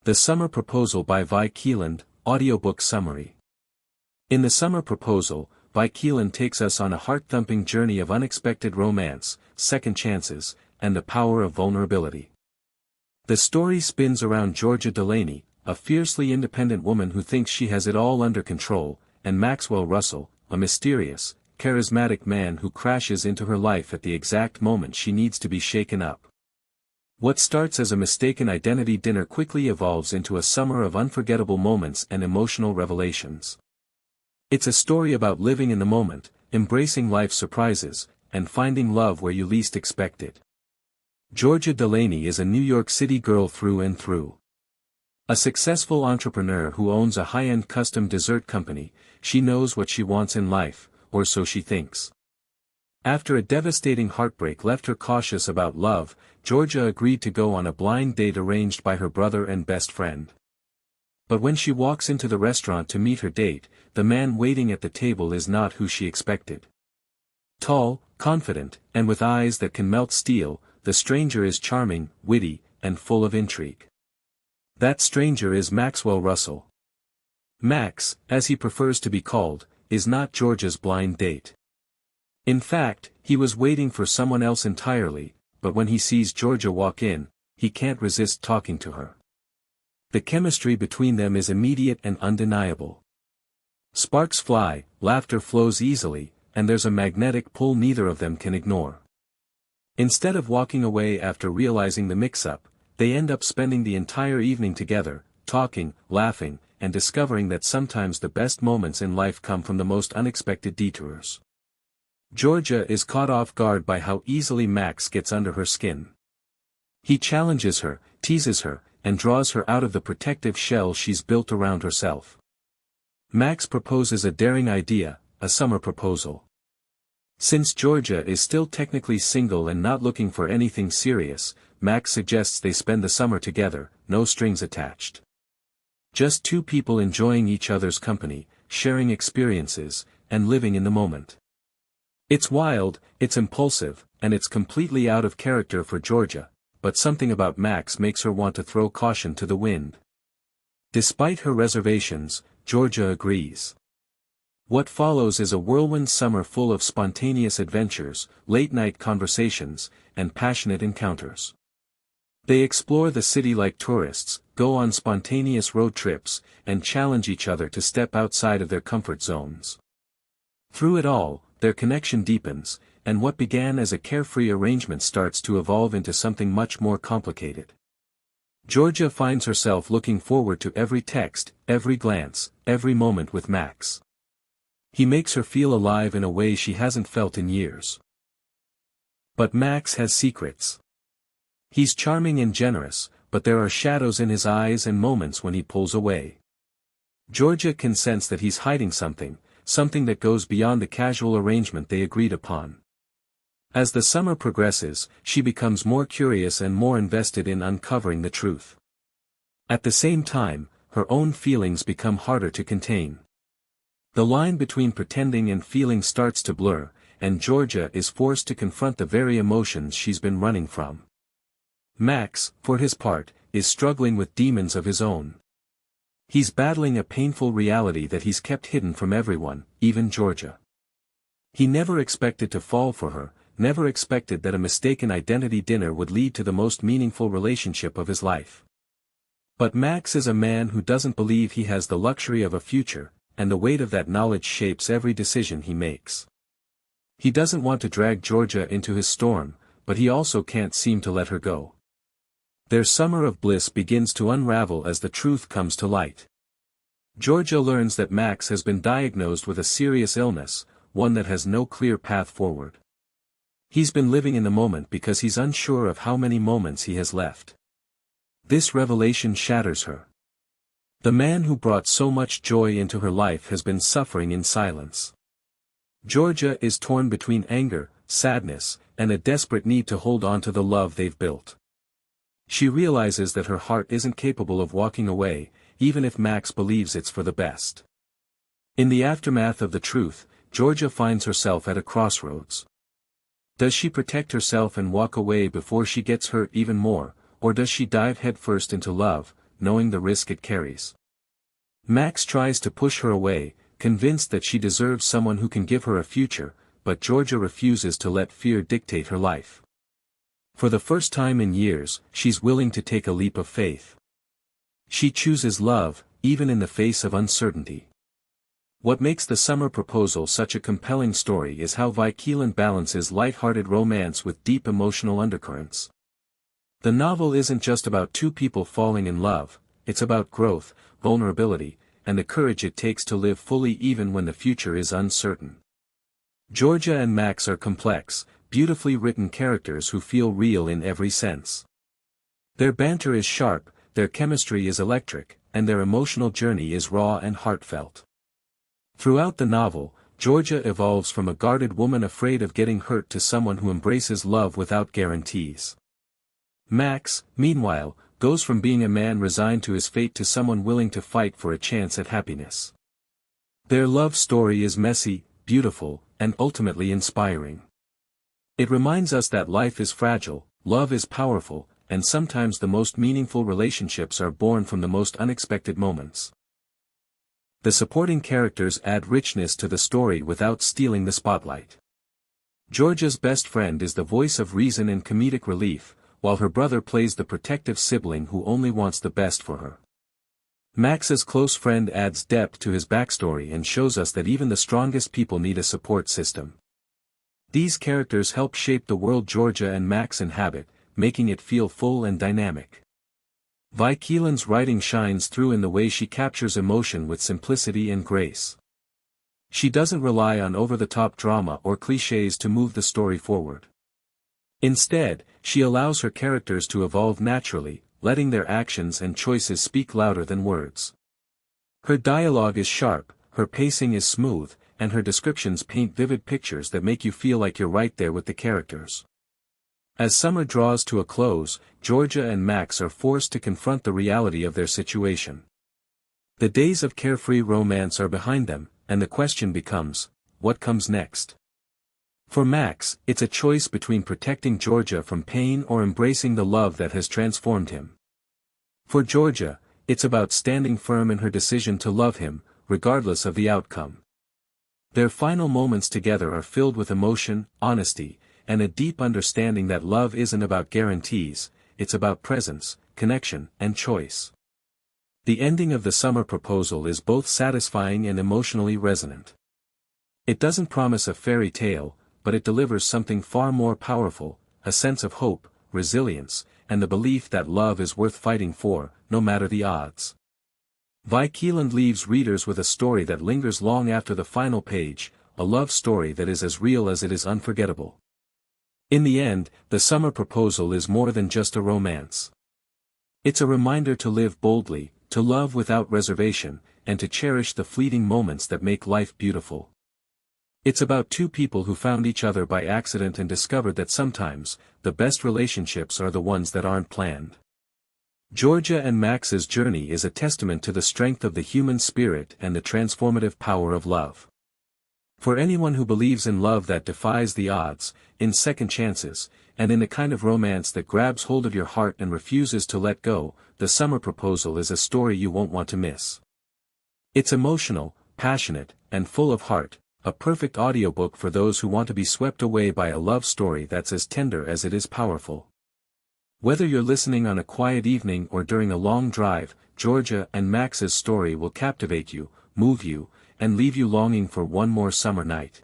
The Summer Proposal by Vi Keeland, Audiobook Summary. In The Summer Proposal, Vi Keeland takes us on a heart-thumping journey of unexpected romance, second chances, and the power of vulnerability. The story spins around Georgia Delaney, a fiercely independent woman who thinks she has it all under control, and Maxwell Russell, a mysterious, charismatic man who crashes into her life at the exact moment she needs to be shaken up. What starts as a mistaken identity dinner quickly evolves into a summer of unforgettable moments and emotional revelations. It's a story about living in the moment, embracing life's surprises, and finding love where you least expect it. Georgia Delaney is a New York City girl through and through. A successful entrepreneur who owns a high-end custom dessert company, she knows what she wants in life, or so she thinks. After a devastating heartbreak left her cautious about love, Georgia agreed to go on a blind date arranged by her brother and best friend. But when she walks into the restaurant to meet her date, the man waiting at the table is not who she expected. Tall, confident, and with eyes that can melt steel, the stranger is charming, witty, and full of intrigue. That stranger is Maxwell Russell. Max, as he prefers to be called, is not Georgia's blind date. In fact, he was waiting for someone else entirely, but when he sees Georgia walk in, he can't resist talking to her. The chemistry between them is immediate and undeniable. Sparks fly, laughter flows easily, and there's a magnetic pull neither of them can ignore. Instead of walking away after realizing the mix-up, they end up spending the entire evening together, talking, laughing, and discovering that sometimes the best moments in life come from the most unexpected detours. Georgia is caught off guard by how easily Max gets under her skin. He challenges her, teases her, and draws her out of the protective shell she's built around herself. Max proposes a daring idea, a summer proposal. Since Georgia is still technically single and not looking for anything serious, Max suggests they spend the summer together, no strings attached. Just two people enjoying each other's company, sharing experiences, and living in the moment. It's wild, it's impulsive, and it's completely out of character for Georgia, but something about Max makes her want to throw caution to the wind. Despite her reservations, Georgia agrees. What follows is a whirlwind summer full of spontaneous adventures, late-night conversations, and passionate encounters. They explore the city like tourists, go on spontaneous road trips, and challenge each other to step outside of their comfort zones. Through it all, their connection deepens, and what began as a carefree arrangement starts to evolve into something much more complicated. Georgia finds herself looking forward to every text, every glance, every moment with Max. He makes her feel alive in a way she hasn't felt in years. But Max has secrets. He's charming and generous, but there are shadows in his eyes and moments when he pulls away. Georgia can sense that he's hiding something that goes beyond the casual arrangement they agreed upon. As the summer progresses, she becomes more curious and more invested in uncovering the truth. At the same time, her own feelings become harder to contain. The line between pretending and feeling starts to blur, and Georgia is forced to confront the very emotions she's been running from. Max, for his part, is struggling with demons of his own. He's battling a painful reality that he's kept hidden from everyone, even Georgia. He never expected to fall for her, never expected that a mistaken identity dinner would lead to the most meaningful relationship of his life. But Max is a man who doesn't believe he has the luxury of a future, and the weight of that knowledge shapes every decision he makes. He doesn't want to drag Georgia into his storm, but he also can't seem to let her go. Their summer of bliss begins to unravel as the truth comes to light. Georgia learns that Max has been diagnosed with a serious illness, one that has no clear path forward. He's been living in the moment because he's unsure of how many moments he has left. This revelation shatters her. The man who brought so much joy into her life has been suffering in silence. Georgia is torn between anger, sadness, and a desperate need to hold on to the love they've built. She realizes that her heart isn't capable of walking away, even if Max believes it's for the best. In the aftermath of the truth, Georgia finds herself at a crossroads. Does she protect herself and walk away before she gets hurt even more, or does she dive headfirst into love, knowing the risk it carries. Max tries to push her away, convinced that she deserves someone who can give her a future, but Georgia refuses to let fear dictate her life. For the first time in years, she's willing to take a leap of faith. She chooses love, even in the face of uncertainty. What makes The Summer Proposal such a compelling story is how Vi Keeland balances light-hearted romance with deep emotional undercurrents. The novel isn't just about two people falling in love, it's about growth, vulnerability, and the courage it takes to live fully even when the future is uncertain. Georgia and Max are complex, beautifully written characters who feel real in every sense. Their banter is sharp, their chemistry is electric, and their emotional journey is raw and heartfelt. Throughout the novel, Georgia evolves from a guarded woman afraid of getting hurt to someone who embraces love without guarantees. Max, meanwhile, goes from being a man resigned to his fate to someone willing to fight for a chance at happiness. Their love story is messy, beautiful, and ultimately inspiring. It reminds us that life is fragile, love is powerful, and sometimes the most meaningful relationships are born from the most unexpected moments. The supporting characters add richness to the story without stealing the spotlight. Georgia's best friend is the voice of reason and comedic relief, while her brother plays the protective sibling who only wants the best for her. Max's close friend adds depth to his backstory and shows us that even the strongest people need a support system. These characters help shape the world Georgia and Max inhabit, making it feel full and dynamic. Vi Keeland's writing shines through in the way she captures emotion with simplicity and grace. She doesn't rely on over-the-top drama or cliches to move the story forward. Instead, she allows her characters to evolve naturally, letting their actions and choices speak louder than words. Her dialogue is sharp, her pacing is smooth, and her descriptions paint vivid pictures that make you feel like you're right there with the characters. As summer draws to a close, Georgia and Max are forced to confront the reality of their situation. The days of carefree romance are behind them, and the question becomes, what comes next? For Max, it's a choice between protecting Georgia from pain or embracing the love that has transformed him. For Georgia, it's about standing firm in her decision to love him, regardless of the outcome. Their final moments together are filled with emotion, honesty, and a deep understanding that love isn't about guarantees, it's about presence, connection, and choice. The ending of The Summer Proposal is both satisfying and emotionally resonant. It doesn't promise a fairy tale, but it delivers something far more powerful, a sense of hope, resilience, and the belief that love is worth fighting for, no matter the odds. Vi Keeland leaves readers with a story that lingers long after the final page, a love story that is as real as it is unforgettable. In the end, The Summer Proposal is more than just a romance. It's a reminder to live boldly, to love without reservation, and to cherish the fleeting moments that make life beautiful. It's about two people who found each other by accident and discovered that sometimes, the best relationships are the ones that aren't planned. Georgia and Max's journey is a testament to the strength of the human spirit and the transformative power of love. For anyone who believes in love that defies the odds, in second chances, and in the kind of romance that grabs hold of your heart and refuses to let go, The Summer Proposal is a story you won't want to miss. It's emotional, passionate, and full of heart, a perfect audiobook for those who want to be swept away by a love story that's as tender as it is powerful. Whether you're listening on a quiet evening or during a long drive, Georgia and Max's story will captivate you, move you, and leave you longing for one more summer night.